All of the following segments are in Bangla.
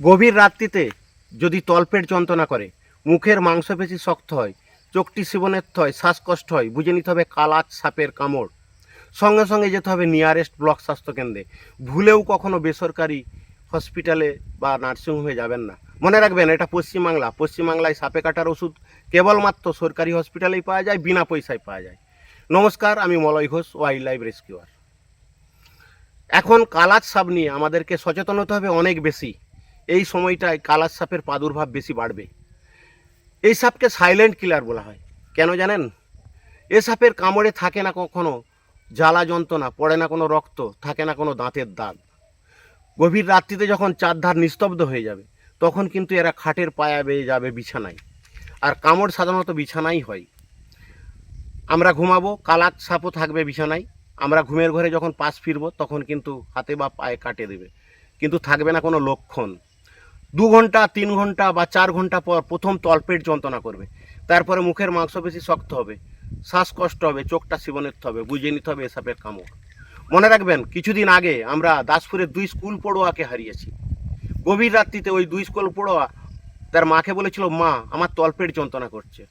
গভীর রাত্রিতে যদি তলপেট যন্ত্রণা করে, মুখের মাংসপেশি শক্ত হয়, চোখটি শিবনেত্র হয়, শ্বাসকষ্ট হয়, বুঝে নিতে হবে কালাচ সাপের কামড়। সঙ্গে সঙ্গে যেতে হবে নিয়ারেস্ট ব্লক স্বাস্থ্যকেন্দ্রে। ভুলেও কখনো বেসরকারি হসপিটালে বা নার্সিংহোমে যাবেন না। মনে রাখবেন, এটা পশ্চিমবাংলা। পশ্চিমবাংলায় সাপে কাটার ওষুধ কেবলমাত্র সরকারি হসপিটালেই পাওয়া যায়, বিনা পয়সায় পাওয়া যায়। নমস্কার, আমি Malay Ghosh, wildlife rescuer. এখন কালাচ সাপ নিয়ে আমাদেরকে সচেতন হতে হবে অনেক বেশি। এই সময়টায় কালাচ সাপের প্রাদুর্ভাব বেশি বাড়বে। এই সাপকে সাইলেন্ট কিলার বলা হয়। কেন জানেন? এ সাপের কামড়ে থাকে না কখনো জ্বালা যন্ত্রণা, পড়ে না কোনো রক্ত, থাকে না কোনো দাঁতের দাগ। গভীর রাত্রিতে যখন চারধার নিস্তব্ধ হয়ে যাবে, তখন কিন্তু এরা খাটের পায়া বেয়ে যাবে বিছানায়। আর কামড় সাধারণত বিছানাই হয়। আমরা ঘুমাবো, কালাচ সাপও থাকবে বিছানায়। আমরা ঘুমের ঘরে যখন পাশ ফিরবো, তখন কিন্তু হাতে বা পায়ে কাটে দেবে, কিন্তু থাকবে না কোনো লক্ষণ। 2 ঘন্টা, 3 ঘন্টা বা 4 ঘন্টা পর প্রথম তলপেট যন্ত্রণা করবে। তারপরে মুখের মাংসপেশি শক্ত হবে, শ্বাসকষ্ট হবে, চোখটা শিবনেত্র হবে, বুঝে নিতে হবে এ সাপের কামড়। মনে রাখবেন, কিছুদিন আগে আমরা দাসপুরের 2 স্কুল পড়ুয়াকে হারিয়েছি। গভীর রাত্রিতে ওই 2 স্কুল পড়ুয়া তার মাকে বলেছিল, মা আমার তলপেট যন্ত্রণা করছে।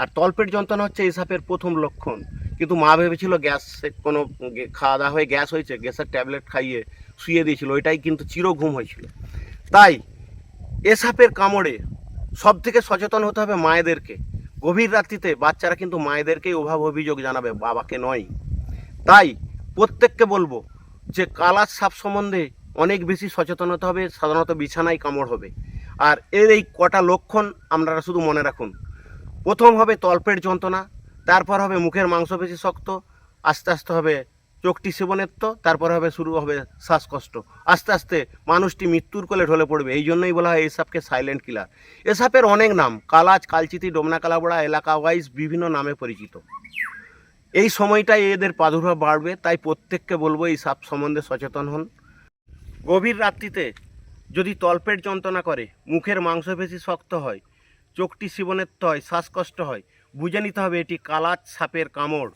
আর তলপেট যন্ত্রণা হচ্ছে এই সাপের প্রথম লক্ষণ। কিন্তু মা ভেবেছিল গ্যাস, কোনো খাওয়া দাওয়া হয়ে গ্যাস হয়েছে, গ্যাসের ট্যাবলেট খাইয়ে শুয়ে দিয়েছিল। ওইটাই কিন্তু চিরঘুম হয়েছিল। তাই এ সাপের কামড়ে সব থেকে সচেতন হতে হবে মায়েদেরকে। গভীর রাত্রিতে বাচ্চারা কিন্তু মায়েদেরকেই অভাব অভিযোগ জানাবে, বাবাকে নয়। তাই প্রত্যেককে বলবো যে কালাচ সাপ সম্বন্ধে অনেক বেশি সচেতন হতে হবে। সাধারণত বিছানায় কামড় হবে। আর এর এই কটা লক্ষণ আপনারা শুধু মনে রাখুন। প্রথম হবে তলপেট যন্ত্রণা, তারপর হবে মুখের মাংসপেশি শক্ত, আস্তে আস্তে হবে চোখটি শিবনেত্র, তারপর হবে শুরু হবে শ্বাসকষ্ট। আস্তে আস্তে মানুষটি মৃত্যুর কোলে ঢলে পড়বে। এই জন্যই বলা হয় এই সাপকে সাইলেন্ট কিলার। এ সাপের অনেক নাম, কালাচ, কালচিতি, ডোমনা কালাবড়া, এলাকা ওয়াইজ বিভিন্ন নামে পরিচিত। এই সময়টাই এদের প্রাদুর্ভাব বাড়বে। তাই প্রত্যেককে বলবো এই সাপ সম্বন্ধে সচেতন হন। গভীর রাত্রিতে যদি তলপেট যন্ত্রণা করে, মুখের মাংসপেশি শক্ত হয়, চোখটি শিবনেত্র হয়, শ্বাসকষ্ট হয়, বুঝে নিতে হবে এটি কালাচ সাপের কামড়।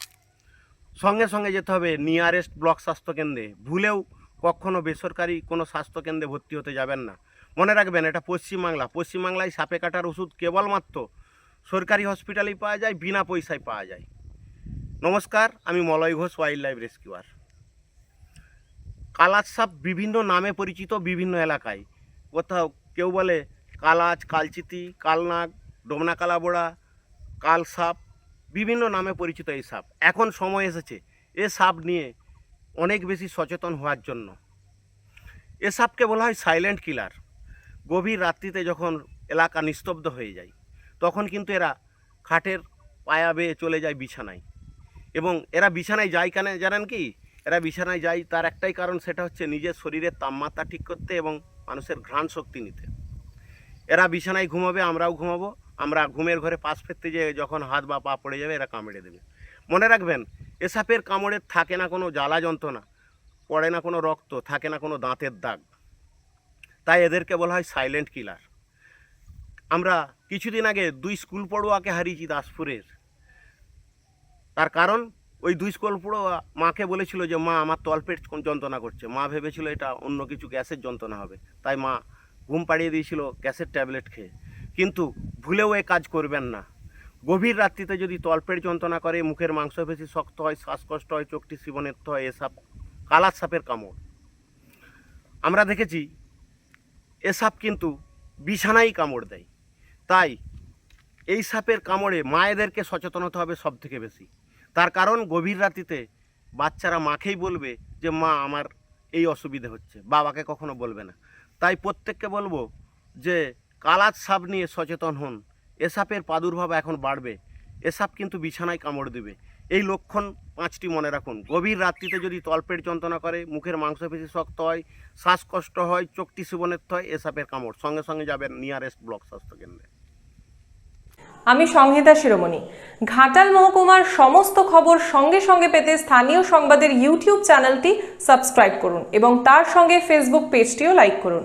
সঙ্গে সঙ্গে যেতে হবে নিয়ারেস্ট ব্লক স্বাস্থ্যকেন্দ্রে। ভুলেও কখনো বেসরকারি কোনো স্বাস্থ্যকেন্দ্রে ভর্তি হতে যাবেন না। মনে রাখবেন, এটা পশ্চিমবাংলা। পশ্চিমবাংলায় সাপে কাটার ওষুধ কেবলমাত্র সরকারি হসপিটালেই পাওয়া যায়, বিনা পয়সায় পাওয়া যায়। নমস্কার, আমি Malay Ghosh, wildlife rescuer. কালাচ সাপ বিভিন্ন নামে পরিচিত বিভিন্ন এলাকায়। কোথাও কেউ বলে কালাচ, কালচিতি, কালনাগ, ডোমনা কালাবোড়া, কাল সাপ, বিভিন্ন নামে পরিচিত এই সাপ। এখন সময় এসেছে এ সাপ নিয়ে অনেক বেশি সচেতন হওয়ার জন্য। এ সাপকে বলা হয় সাইলেন্ট কিলার। গভীর রাত্রিতে যখন এলাকা নিস্তব্ধ হয়ে যায়, তখন কিন্তু এরা খাটের পায়া বেয়ে চলে যায় বিছানায়। এবং এরা বিছানায় যায় কেন জানেন কি? এরা বিছানায় যায় তার একটাই কারণ, সেটা হচ্ছে নিজের শরীরের তাপমাত্রা ঠিক করতে এবং মানুষের ঘ্রাণ শক্তি নিতে। এরা বিছানায় ঘুমাবে, আমরাও ঘুমাবো। আমরা ঘুমের ঘরে পাশ ফেরতে যেয়ে যখন হাত বা পা পড়ে যাবে, এরা কামড়ে দেবে। মনে রাখবেন, এ সাপের কামড়ে থাকে না কোনো জ্বালা যন্ত্রণা, পড়ে না কোনো রক্ত, থাকে না কোনো দাঁতের দাগ। তাই এদেরকে বলা হয় সাইলেন্ট কিলার। আমরা কিছুদিন আগে 2 স্কুল পড়ুয়াকে হারিয়েছি দাসপুরের। তার কারণ ওই 2 স্কুল পড়ুয়া মাকে বলেছিল যে, মা আমার তলপেট যন্ত্রণা করছে। মা ভেবেছিল এটা অন্য কিছু গ্যাসের যন্ত্রণা হবে, তাই মা ঘুম পাড়িয়ে দিয়েছিল গ্যাসের ট্যাবলেট খেয়ে। কিন্তু ভুলেও এ কাজ করবেন না। গভীর রাত্রিতে যদি তলপেট যন্ত্রণা করে, মুখের মাংসপেশি শক্ত হয়, শ্বাসকষ্ট হয়, চোখটি শিবনেত্র হয়, এ সাপ কালাচ সাপের কামড়। আমরা দেখেছি এ সাপ কিন্তু বিছানায় কামড় দেয়। তাই এই সাপের কামড়ে মায়েদেরকে সচেতন হতে হবে সব থেকে বেশি। তার কারণ গভীর রাত্রিতে বাচ্চারা মাকেই বলবে যে, মা আমার এই অসুবিধে হচ্ছে, বাবাকে কখনো বলবে না। তাই প্রত্যেককে বলবো যে কালাচ সাপ নিয়ে সচেতন হন। এ সাপের প্রাদুর্ভাব এখন বাড়বে। এ সাপ কিন্তু বিছানায় কামড় দেবে। এই লক্ষণ 5টি মনে রাখুন। গভীর রাত্রিতে যদি তলপেট যন্ত্রণা করে, মুখের মাংসপেশি শক্ত হয়, শ্বাসকষ্ট হয়, চোখটি শিবনেত্র হয়, এ সাপের কামড়। সঙ্গে সঙ্গে যাবেন নিয়ারেস্ট ব্লক স্বাস্থ্যকেন্দ্রে। আমি সংহিতা শিরোমণি। ঘাটাল মহকুমার সমস্ত খবর সঙ্গে সঙ্গে পেতে স্থানীয় সংবাদের ইউটিউব চ্যানেলটি সাবস্ক্রাইব করুন এবং তার সঙ্গে ফেসবুক পেজটিও লাইক করুন।